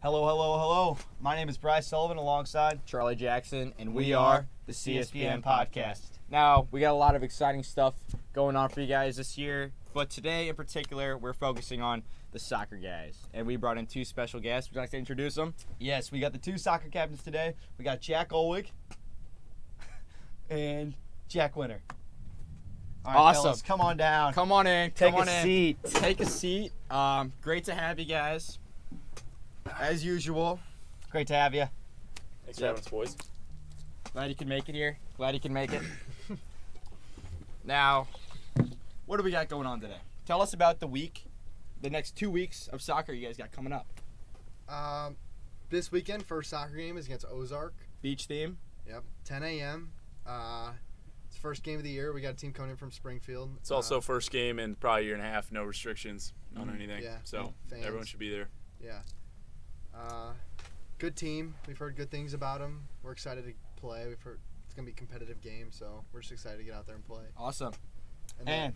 Hello, hello, hello. My name is Bryce Sullivan alongside Charlie Jackson, and we We are are the CSPN CSPN podcast. Now, we got a lot of exciting stuff going on for you guys this year, but today in particular, we're focusing on the soccer guys. And we brought in two special guests. Would you like to introduce them? Yes, we got the two soccer captains today. We got Jack Olwig and Jack Winter. All right, Awesome. fellas, come on down. Come on in. Take come on a in. seat. Take a seat. Great to have you guys. As usual. Great to have you. Thanks for having us, boys. Glad you can make it here. Glad you can make it. Now, what do we got going on today? Tell us about the next 2 weeks of soccer you guys got coming up. This weekend, first soccer game is against Ozark. Beach theme. Yep, 10 a.m. It's the first game of the year. We got a team coming in from Springfield. It's also first game in probably a year and a half, no restrictions on anything. Yeah, So fans. everyone should be there. Yeah. Good team. We've heard good things about them. We're excited to play. We've heard it's going to be a competitive game, so we're just excited to get out there and play. Awesome. And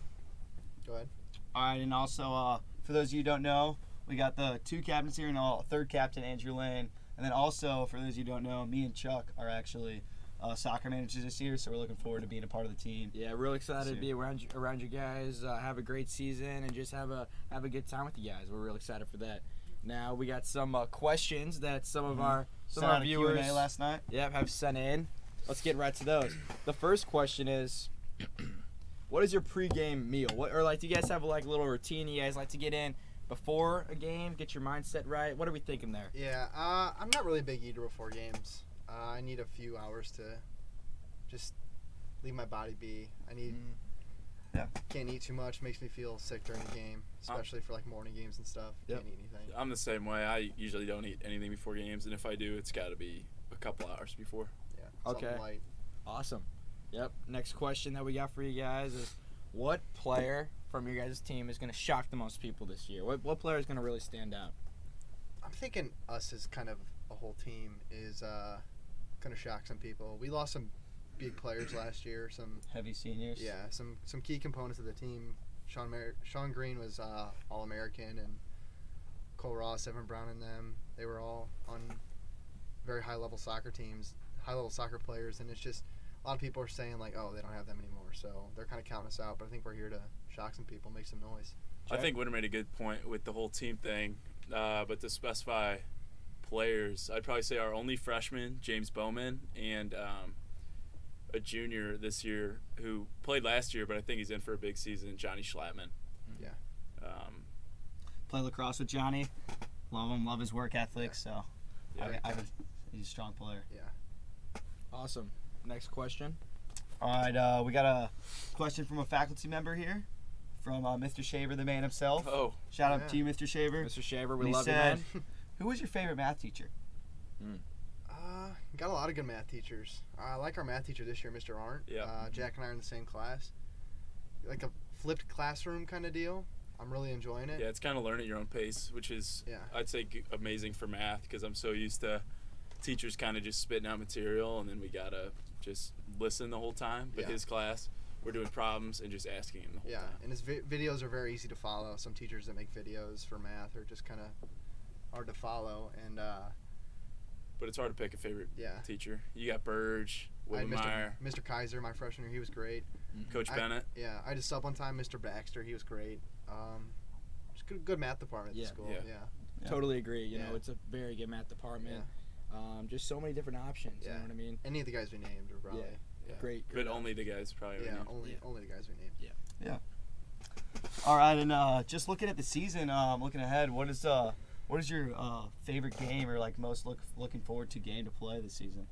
Go ahead. all right, and also for those of you who don't know, we got the two captains here and third captain Andrew Lane, and then also for those of you who don't know, me and Chuck are actually soccer managers this year, so we're looking forward to being a part of the team. Yeah, real excited to See. be around you guys. Have a great season and just have a good time with you guys. We're real excited for that. Now we got some questions that some of our Sent out a viewers Q&A last night. have sent in. Let's get right to those. The first question is, what is your pregame meal? Do you guys have a little routine you guys like to get in before a game, get your mindset right? What are we thinking there? Yeah, I'm not really a big eater before games. I need a few hours to just leave my body be. Can't eat too much. Makes me feel sick during the game, especially for morning games and stuff. Yep. Can't eat anything. I'm the same way. I usually don't eat anything before games, and if I do, it's got to be a couple hours before. Yeah. Okay. Something light. Awesome. Yep. Next question that we got for you guys is, what player from your guys' team is going to shock the most people this year? What player is going to really stand out? I'm thinking us as kind of a whole team is going to shock some people. We lost some big players last year. Some Heavy seniors. some key components of the team. Sean Green was All-American, and Cole Ross, Evan Brown, and them. They were all on very high-level soccer teams, high-level soccer players, and it's just a lot of people are saying oh, they don't have them anymore. So they're kind of counting us out. But I think we're here to shock some people, make some noise. I think Winter made a good point with the whole team thing, but to specify players, I'd probably say our only freshman, James Bowman, and a junior this year who played last year, but I think he's in for a big season, Johnny Schlattman. Yeah. Play lacrosse with Johnny. Love him. Love his work ethic. So Yeah. he's a strong player. Yeah. Awesome. Next question. All right, we got a question from a faculty member here, from Mr. Shaver, the man himself. Oh, Shout out Yeah. to you, Mr. Shaver. Mr. Shaver, we And he love you, said, man. Who was your favorite math teacher? Got a lot of good math teachers. I like our math teacher this year, Mr. Arndt. Yeah. Jack and I are in the same class. Like a flipped classroom kind of deal. I'm really enjoying it. yeah, it's kind of learn at your own pace, which is, Yeah. I'd say, amazing for math because I'm so used to teachers kind of just spitting out material, and then we got to just listen the whole time. But Yeah. his class, we're doing problems and just asking him the whole Yeah, time. and his videos are very easy to follow. Some teachers that make videos for math are just kind of hard to follow. And But it's hard to pick a favorite yeah, teacher. You got Burge, I had Wibbemeyer, Mr. Kaiser, my freshman year, he was great. Coach I- Bennett. Yeah, I had a sub one time, Mr. Baxter, he was great. Just good math department at Yeah. the school. Yeah. Yeah. Totally agree. You know, Yeah. it's a very good math department. Just so many different options. You Yeah. know what I mean? Any of the guys we named are probably. Yeah. Great. But only the guys probably. Yeah, Yeah. only the guys we named. All right, and just looking at the season, looking ahead, what is your favorite game or most looking forward to game to play this season?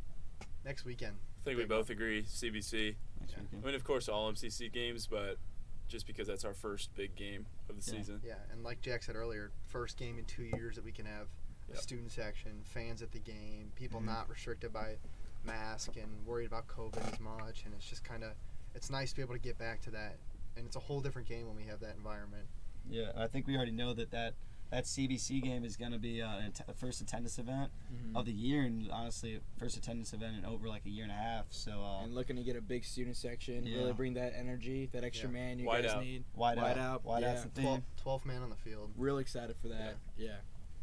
Next weekend. I think we both agree CBC. Next Yeah. weekend? I mean, of course, all MCC games, but just because that's our first big game of the Yeah. season. Yeah, and like Jack said earlier, first game in 2 years that we can have a Yep. student section, fans at the game, people Mhm. not restricted by mask and worried about COVID as much, and it's just it's nice to be able to get back to that, and it's a whole different game when we have that environment. Yeah, I think we already know that CBC game is going to be the first attendance event of the year, and honestly, first attendance event in over a year and a half. So And looking to get a big student section, Yeah. really bring that energy, that extra Yeah. man you Wide guys out. need. wide Wide out, out, wide yeah. out's the theme. 12th man on the field. Real excited for that. Yeah.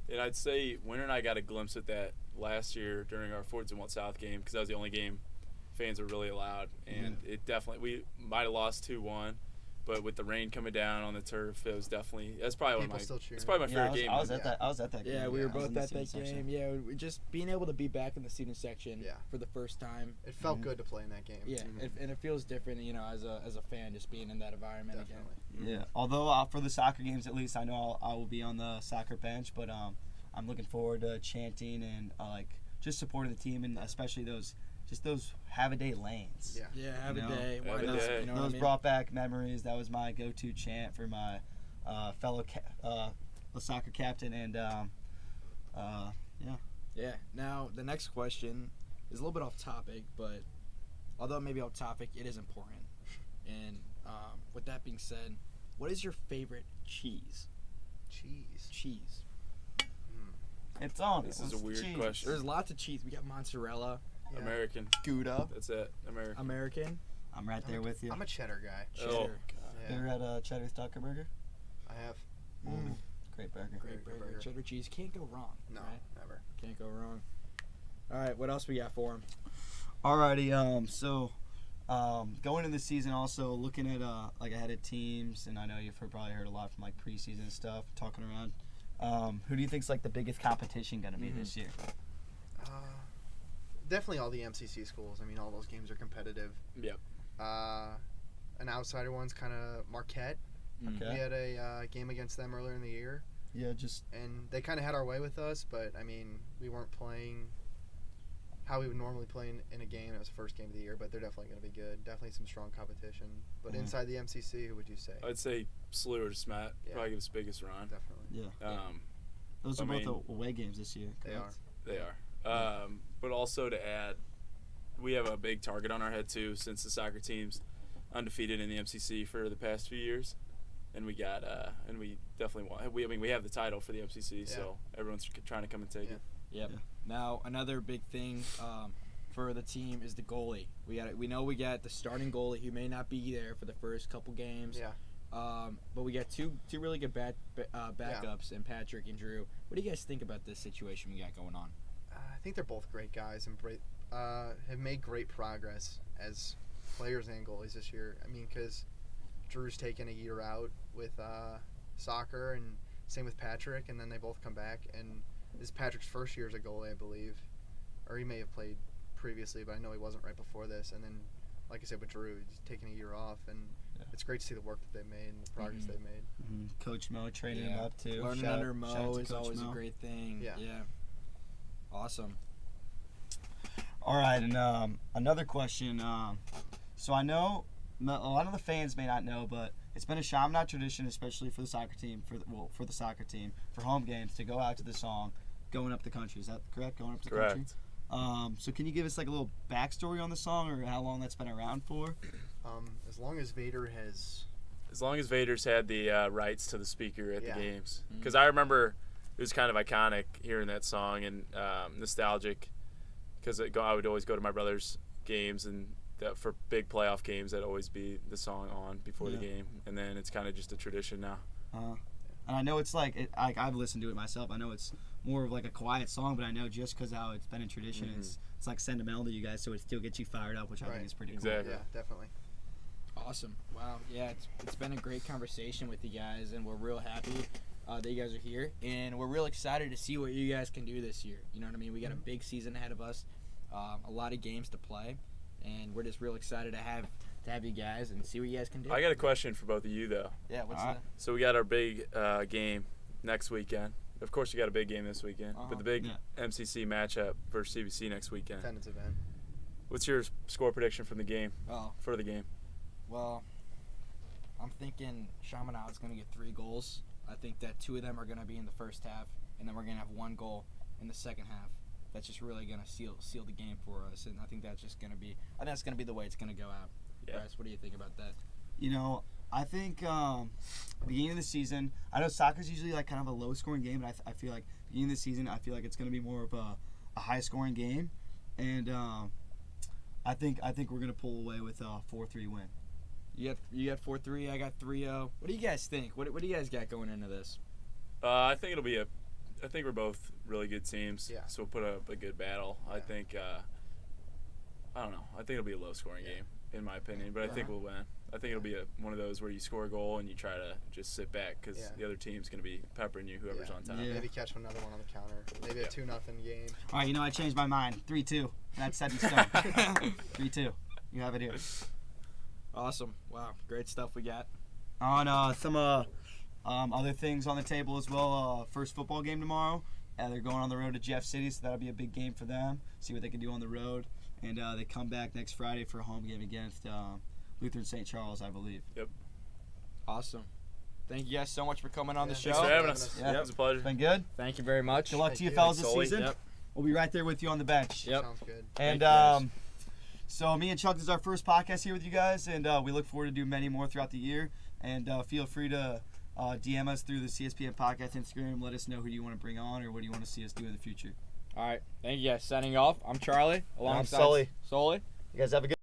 And I'd say Winter and I got a glimpse at that last year during our Fords and What South game because that was the only game fans were really allowed. And it definitely, we might have lost 2-1, but with the rain coming down on the turf, it was definitely, that's probably People still cheering. it's probably my favorite game. I was at that game. Yeah, we were I was both in the at that student game. section. Yeah, just being able to be back in the student section Yeah. for the first time. It felt good to play in that game. Yeah, and it feels different, as a fan, just being in that environment Definitely. Yeah. Although for the soccer games, at least I know I will be on the soccer bench, but I'm looking forward to chanting and just supporting the team, and especially those have a day lanes. Yeah. Yeah, have a You know, day. Why have a not? day. You know what I Those mean? brought back memories. That was my go-to chant for my fellow soccer captain, and Yeah. Now, the next question is a little bit off topic, but although it may be off topic, it is important. And with that being said, what is your favorite cheese? Cheese. it's on. This It's is a weird cheese. question. There's lots of cheese. We got mozzarella, Yeah. American. Gouda, That's it. American. American, I'm right there with you. I'm a cheddar guy. cheddar. Oh, Yeah. You ever had a cheddar Stucker burger? I have. Great burger. Great burger. burger. Cheddar cheese. Can't go wrong. No, Right? never. Can't go wrong. All right, what else we got for him? Alrighty. So, going into the season, also looking at ahead of teams, and I know you've probably heard a lot from preseason and stuff, talking around. Who do you think's the biggest competition going to be this year? Definitely all the MCC schools. I mean, all those games are competitive. Yep. An outsider one's kind of Marquette. Okay. We had a game against them earlier in the year, Yeah, just and they kind of had our way with us. But I mean, we weren't playing how we would normally play in a game. It was the first game of the year, but they're definitely going to be good. Definitely some strong competition. But Mhm. inside the MCC, who would you say? I'd say SLU or Smet Yeah. probably give us the biggest run. Definitely. those I are both mean, away games this year. They correct? They are. But also to add, we have a big target on our head too, since the soccer team's undefeated in the MCC for the past few years, and we got and we definitely want. We have the title for the MCC, so everyone's trying to come and take it. Yep. Yeah. Now, another big thing for the team is the goalie. We know we got the starting goalie who may not be there for the first couple games. Yeah. But we got two really good backups in Patrick and Drew. What do you guys think about this situation we got going on? I think they're both great guys and have made great progress as players and goalies this year. I mean, because Drew's taken a year out with soccer, and same with Patrick, and then they both come back. And this is Patrick's first year as a goalie, I believe, or he may have played previously, but I know he wasn't right before this. And then, like I said, with Drew, he's taking a year off, and it's great to see the work that they've made and the progress they've made. Coach Mo training him up too. Learning Shout under out Mo to is Coach always Mo. a great thing. Yeah. Awesome. All right, and another question. So I know a lot of the fans may not know, but it's been a Chaminade tradition, especially for the soccer team, for home games, to go out to the song "Going Up the Country." Is that correct? Going up the country. Correct. So can you give us a little backstory on the song, or how long that's been around for? As long as Vader has, As long as Vader's had the rights to the speaker at Yeah. the games, because I remember it was kind of iconic hearing that song and nostalgic, because I would always go to my brother's games, and that for big playoff games that'd always be the song on before the game, and then it's kind of just a tradition now. And I know it's I've listened to it myself. I know it's more of a quiet song, but I know just because how it's been in tradition, it's sentimental to you guys, so it still gets you fired up, which I think is pretty Exactly. yeah, definitely. Awesome. Wow. Yeah, it's been a great conversation with you guys, and we're real happy that you guys are here, and we're real excited to see what you guys can do this year. You know what I mean? We got a big season ahead of us, a lot of games to play, and we're just real excited to have you guys and see what you guys can do. I got a question for both of you though. Yeah. What's All right. that? So we got our big game next weekend. Of course, you got a big game this weekend, but the big MCC matchup versus CBC next weekend. Attendance event. What's your score prediction from the game? Oh, For the game? well, I'm thinking Chaminade's going to get 3 goals. I think that 2 of them are going to be in the first half, and then we're going to have 1 goal in the second half. That's just really going to seal the game for us, and I think that's just going to be the way it's going to go out. Yeah. Bryce, what do you think about that? I think beginning of the season, I know soccer's usually kind of a low-scoring game, but I feel like beginning of the season, I feel like it's going to be more of a high-scoring game, and I think we're going to pull away with a 4-3 win. You got 4-3. I got 3-0. What do you guys think? What do you guys got going into this? I think it'll be a I think we're both really good teams. Yeah. So we'll put up a good battle. I Yeah. think. I don't know. I think it'll be a low-scoring game, in my opinion. But I think we'll win. I think it'll be one of those where you score a goal and you try to just sit back because the other team's going to be peppering you, whoever's on top. Yeah. Maybe catch another one on the counter. Maybe a 2-0 game. All right, I changed my mind. 3-2. That's set in stone. 3-2. You have it here. Awesome. Wow. Great stuff we got. On some other things on the table as well. First football game tomorrow. They're going on the road to Jeff City, so that'll be a big game for them. See what they can do on the road. And they come back next Friday for a home game against Lutheran St. Charles, I believe. Yep. Awesome. Thank you guys so much for coming on the show. Thanks for having us. Yeah. It was a pleasure. Been good. Thank you very much. Good luck Thank to you you. fellas this Thanks, Sully. season. Yep. We'll be right there with you on the bench. Yep. Sounds good. And Thank you, guys. so me and Chuck, this is our first podcast here with you guys, and we look forward to do many more throughout the year. And feel free to DM us through the CSPN podcast Instagram. Let us know who you want to bring on or what do you want to see us do in the future. All right. Thank you guys. Signing off. I'm Charlie. Alongside Sully. Sully. You guys have a good